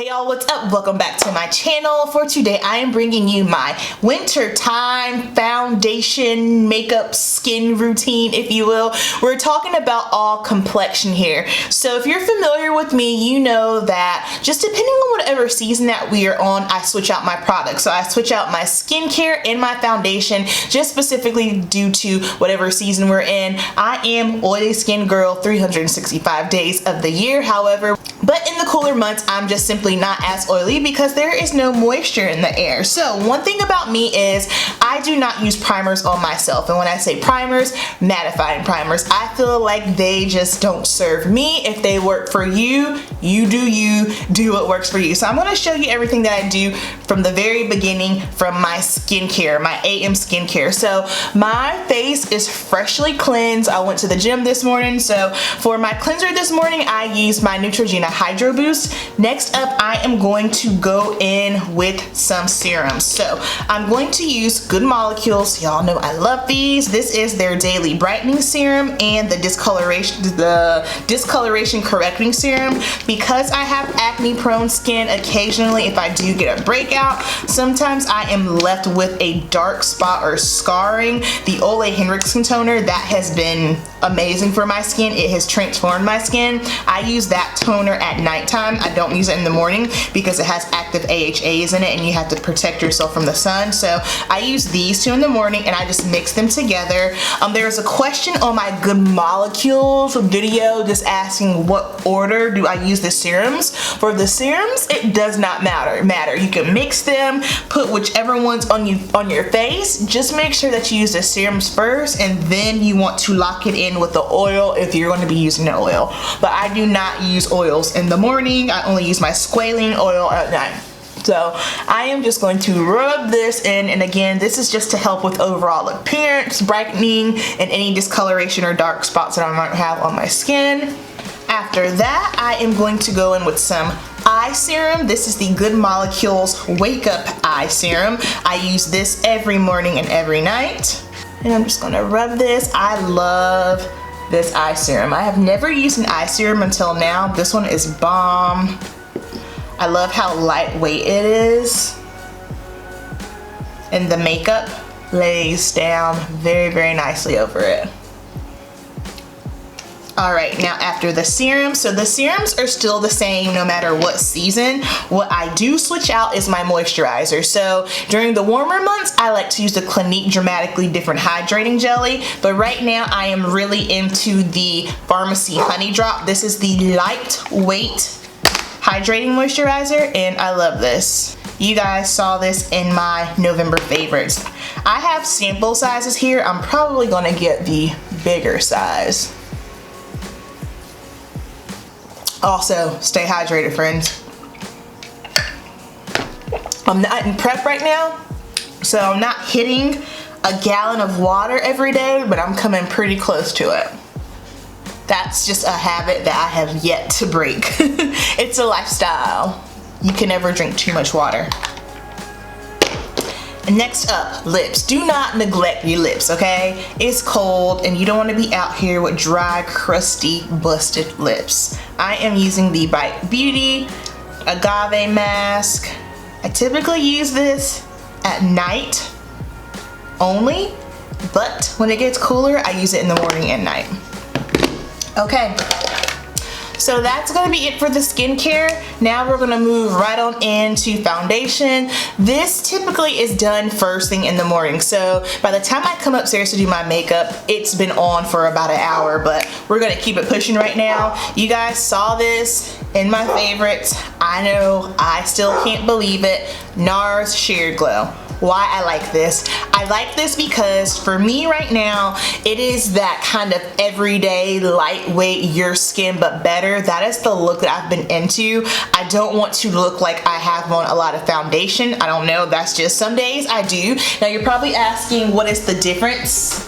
Hey y'all, what's up? Welcome back to my channel. For today, I am bringing you my winter time foundation makeup skin routine, if you will. We're talking about all complexion here. So if you're familiar with me, you know that just depending on whatever season that we are on, I switch out my products. So I switch out my skincare and my foundation just specifically due to whatever season we're in. I am oily skin girl 365 days of the year. However, but in the cooler months, I'm just simply not as oily because there is no moisture in the air. So one thing about me is I do not use primers on myself. And when I say primers, mattifying primers, I feel like they just don't serve me. If they work for you, you, do what works for you. So I'm gonna show you everything that I do from the very beginning from my skincare, my AM skincare. So my face is freshly cleansed. I went to the gym this morning. So for my cleanser this morning, I used my Neutrogena Hydro Boost. Next up, I am going to go in with some serums. So I'm going to use Good Molecules. Y'all know I love these. This is their daily brightening serum and the discoloration correcting serum. Because I have acne prone skin, occasionally if I do get a breakout, sometimes I am left with a dark spot or scarring. The Ole Henriksen toner, that has been amazing for my skin. It has transformed my skin. I use that toner at nighttime. I don't use it in the morning because it has active AHAs in it and you have to protect yourself from the sun. So I use these two in the morning and I just mix them together. There's a question on my Good Molecules video just asking what order do I use the serums. For the serums, it does not matter. You can mix them, put whichever one's on your face. Just make sure that you use the serums first and then you want to lock it in with the oil if you're going to be using the oil. But I do not use oils in the morning. I only use my squalene oil at night. So I am just going to rub this in, and again, this is just to help with overall appearance, brightening, and any discoloration or dark spots that I might have on my skin. After that, I am going to go in with some eye serum. This is the Good Molecules Wake Up Eye Serum. I use this every morning and every night. And I'm just gonna rub this. I love this eye serum. I have never used an eye serum until now. This one is bomb. I love how lightweight it is. And the makeup lays down very, very nicely over it. All right, now after the serum, so the serums are still the same no matter what season. What I do switch out is my moisturizer. So during the warmer months, I like to use the Clinique Dramatically Different Hydrating Jelly, but right now I am really into the Pharmacy Honey Drop. This is the lightweight hydrating moisturizer and I love this. You guys saw this in my November favorites. I have sample sizes here. I'm probably gonna get the bigger size. Also, stay hydrated, friends. I'm not in prep right now, so I'm not hitting a gallon of water every day, but I'm coming pretty close to it. That's just a habit that I have yet to break. It's a lifestyle. You can never drink too much water. And next up, lips. Do not neglect your lips, okay? It's cold and you don't want to be out here with dry, crusty, busted lips. I am using the Fenty Beauty agave mask. I typically use this at night only, but when it gets cooler, I use it in the morning and night. Okay, so that's gonna be it for the skincare. Now we're gonna move right on into foundation. This typically is done first thing in the morning. So by the time I come upstairs to do my makeup, it's been on for about an hour, but we're gonna keep it pushing right now. You guys saw this in my favorites. I know, I still can't believe it. Nars Sheer Glow. Why I like this. I like this because for me right now, it is that kind of everyday, lightweight, your skin but better. That is the look that I've been into. I don't want to look like I have on a lot of foundation. I don't know, that's just some days I do. Now you're probably asking what is the difference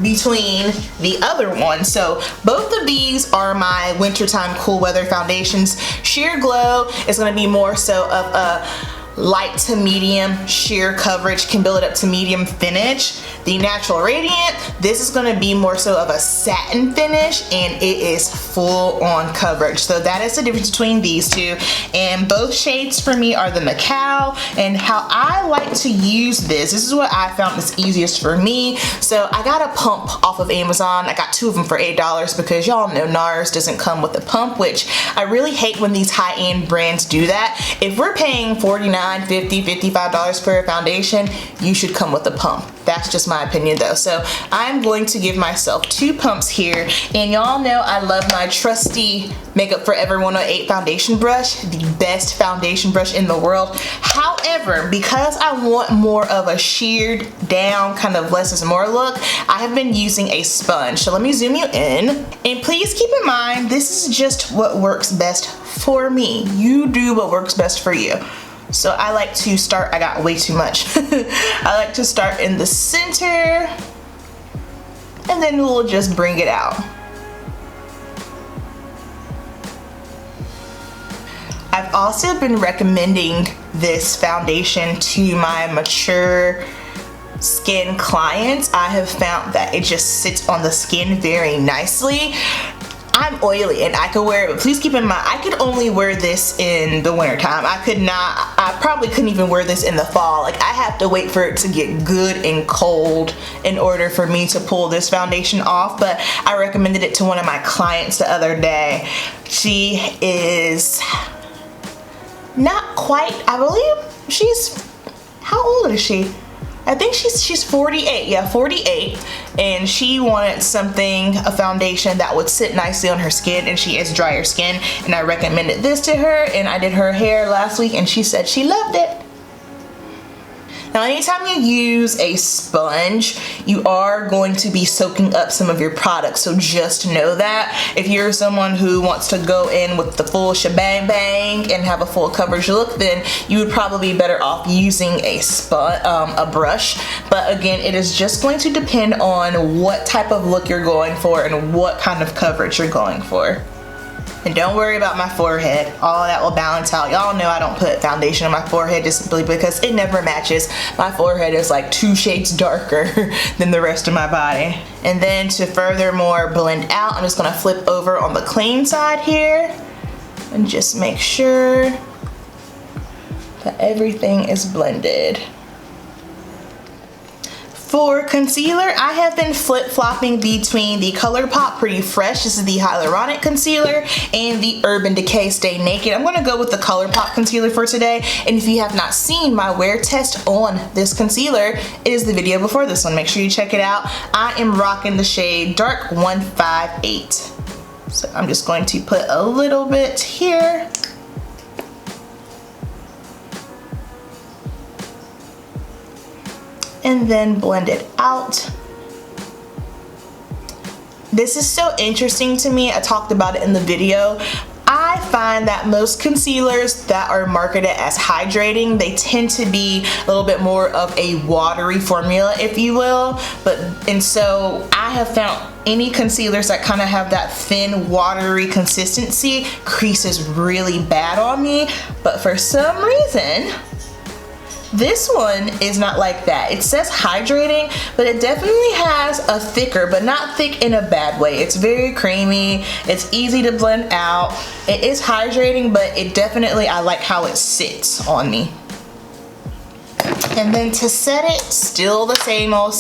between the other one. So both of these are my wintertime cool weather foundations. Sheer Glow is gonna be more so of a light to medium sheer coverage, can build it up to medium finish. the Natural Radiant, this is gonna be more so of a satin finish, and it is full on coverage. So that is the difference between these two. And both shades for me are the Macao. And how I like to use this is what I found is easiest for me. So I got a pump off of Amazon. I got 2 of them for $8 because y'all know Nars doesn't come with a pump, which I really hate when these high-end brands do that. If we're paying $49, $50, $55 for a foundation, you should come with a pump. That's just my opinion though. So I'm going to give myself 2 pumps here. And y'all know I love my trusty Makeup Forever 108 foundation brush, the best foundation brush in the world. However, because I want more of a sheared down, kind of less is more look, I have been using a sponge. So let me zoom you in. And please keep in mind, this is just what works best for me. You do what works best for you. So I like to start, I got way too much. I like to start in the center, and then we'll just bring it out. I've also been recommending this foundation to my mature skin clients. I have found that it just sits on the skin very nicely. I'm oily and I could wear it, but please keep in mind, I could only wear this in the winter time. I probably couldn't even wear this in the fall. Like, I have to wait for it to get good and cold in order for me to pull this foundation off. But I recommended it to one of my clients the other day. She is not quite, I believe she's, how old is she? I think she's 48, yeah, 48, and she wanted something, a foundation that would sit nicely on her skin, and she has drier skin, and I recommended this to her, and I did her hair last week, and she said she loved it. Now, anytime you use a sponge, you are going to be soaking up some of your products, so just know that. If you're someone who wants to go in with the full shebang bang and have a full coverage look, then you would probably be better off using a brush. But again, it is just going to depend on what type of look you're going for and what kind of coverage you're going for. And don't worry about my forehead. All that will balance out. Y'all know I don't put foundation on my forehead just simply because it never matches. My forehead is like 2 shades darker than the rest of my body. And then to furthermore blend out, I'm just gonna flip over on the clean side here and just make sure that everything is blended. For concealer, I have been flip-flopping between the ColourPop Pretty Fresh, this is the hyaluronic concealer, and the Urban Decay Stay Naked. I'm gonna go with the ColourPop concealer for today, and if you have not seen my wear test on this concealer, it is the video before this one. Make sure you check it out. I am rocking the shade Dark 158. So I'm just going to put a little bit here. And then blend it out. This is so interesting to me. I talked about it in the video. I find that most concealers that are marketed as hydrating, they tend to be a little bit more of a watery formula, if you will. And so I have found any concealers that kind of have that thin, watery consistency creases really bad on me. But for some reason, this one is not like that. It says hydrating, but it definitely has a thicker, but not thick in a bad way. It's very creamy. It's easy to blend out. It is hydrating, but it definitely, I like how it sits on me. And then to set it, still the same old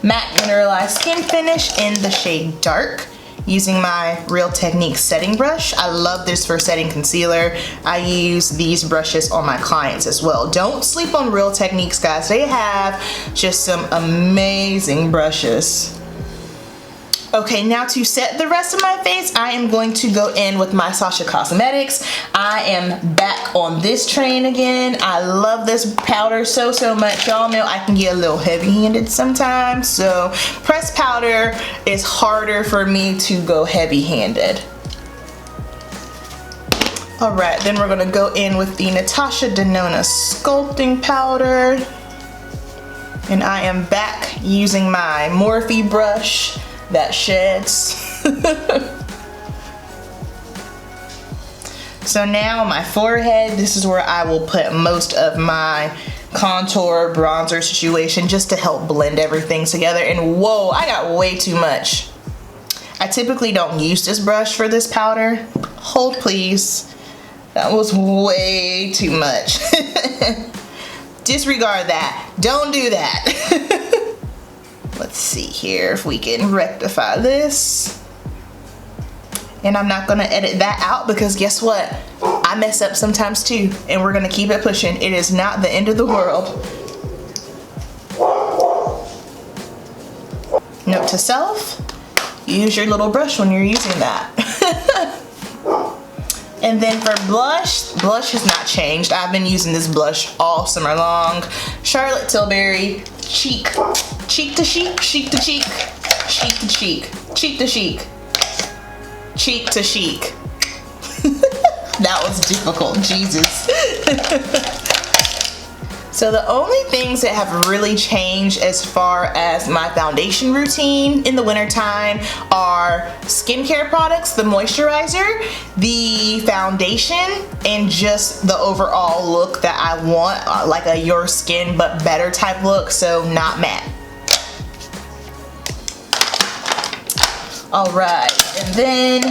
matte mineralized skin finish in the shade Dark, using my Real Techniques setting brush. I love this for setting concealer. I use these brushes on my clients as well. Don't sleep on Real Techniques, guys. They have just some amazing brushes. Okay, now to set the rest of my face, I am going to go in with my Sacha Cosmetics. I am back on this train again. I love this powder so much. Y'all know I can get a little heavy-handed sometimes, so pressed powder is harder for me to go heavy-handed. Alright, then we're gonna go in with the Natasha Denona Sculpting Powder. And I am back using my Morphe brush that sheds. So now my forehead, this is where I will put most of my contour bronzer situation just to help blend everything together. And whoa, I got way too much. I typically don't use this brush for this powder. Hold please. That was way too much. Disregard that. Don't do that. Let's see here if we can rectify this. And I'm not gonna edit that out because guess what? I mess up sometimes too, and we're gonna keep it pushing. It is not the end of the world. Note to self, use your little brush when you're using that. And then for blush has not changed. I've been using this blush all summer long. Charlotte Tilbury, cheek. Cheek to chic, chic to cheek, chic to cheek, cheek to chic, cheek to chic. That was difficult, Jesus. So the only things that have really changed as far as my foundation routine in the wintertime are skincare products, the moisturizer, the foundation, and just the overall look that I want, like a your skin but better type look, so not matte. All right, and then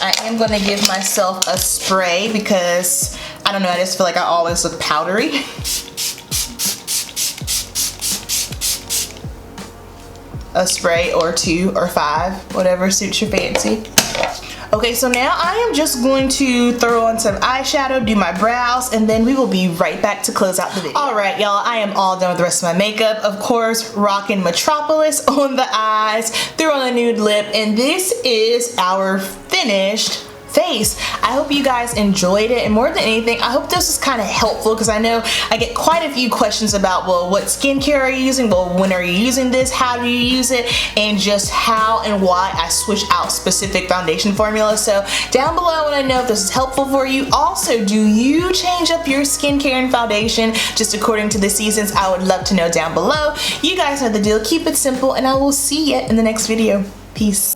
I am gonna give myself a spray because, I don't know, I just feel like I always look powdery. A spray or 2 or 5, whatever suits your fancy. Okay, so now I am just going to throw on some eyeshadow, do my brows, and then we will be right back to close out the video. All right, y'all, I am all done with the rest of my makeup. Of course, rocking Metropolis on the eyes, threw on a nude lip, and this is our finished face. I hope you guys enjoyed it, and more than anything, I hope this was kind of helpful because I know I get quite a few questions about, well, what skincare are you using? Well, when are you using this? How do you use it? And just how and why I switch out specific foundation formulas. So down below, I want to know if this is helpful for you. Also, do you change up your skincare and foundation just according to the seasons? I would love to know down below. You guys know the deal. Keep it simple, and I will see you in the next video. Peace.